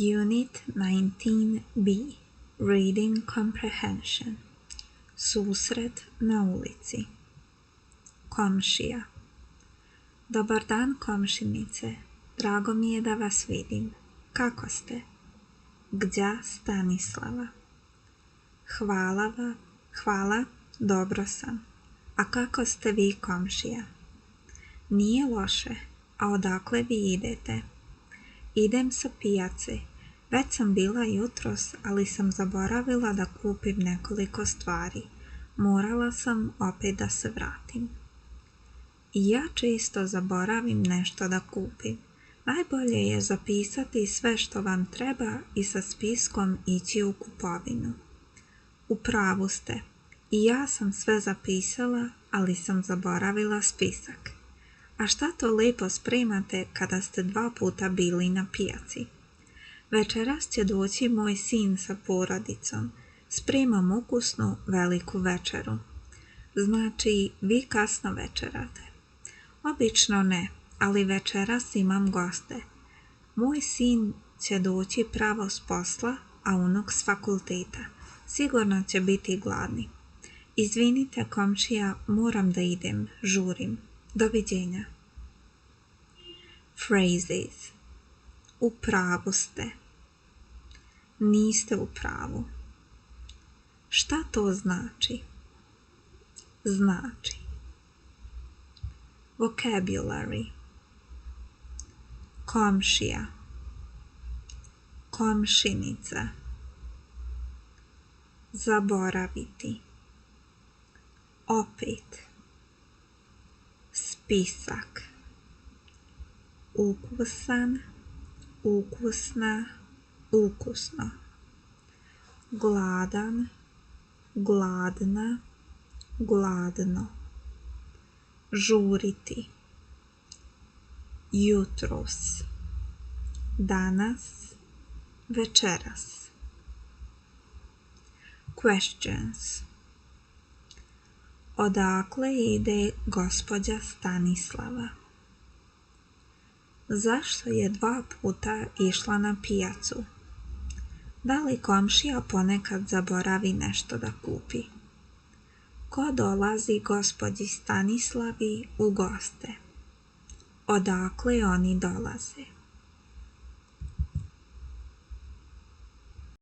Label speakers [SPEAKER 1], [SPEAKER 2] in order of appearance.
[SPEAKER 1] Unit 19B Reading Comprehension. Susret na ulici. Komšija. Dobar dan, komšinice. Drago mi je da vas vidim. Kako ste? Gdja Stanislava. Hvala, dobro sam. A kako ste vi, komšija? Nije loše. A odakle vi idete? Idem sa pijace. Već sam bila jutros, ali sam zaboravila da kupim nekoliko stvari. Morala sam opet da se vratim. I ja često zaboravim nešto da kupim. Najbolje je zapisati sve što vam treba i sa spiskom ići u kupovinu. U pravu ste. I ja sam sve zapisala, ali sam zaboravila spisak. A šta to lijepo spremate kada ste 2 puta bili na pijaci? Večeras će doći moj sin sa porodicom. Spremam ukusnu veliku večeru. Znači, vi kasno večerate. Obično ne, ali večeras imam goste. Moj sin će doći pravo s posla, a unuk s fakulteta. Sigurno će biti gladni. Izvinite, komšija, moram da idem, žurim. Doviđenja. Phrases. U pravu ste. Niste u pravu. Šta to znači? Znači. Vocabulary. Komšija. Komšinica. Zaboraviti. Opet. Spisak. Ukusan, ukusna, ukusno. Gladan, gladna, gladno. Žuriti. Jutros. Danas, večeras. Questions. Odakle ide gospođa Stanislava? Zašto je 2 puta išla na pijacu? Da li komšija ponekad zaboravi nešto da kupi? Ko dolazi gospođi Stanislavi u goste? Odakle oni dolaze?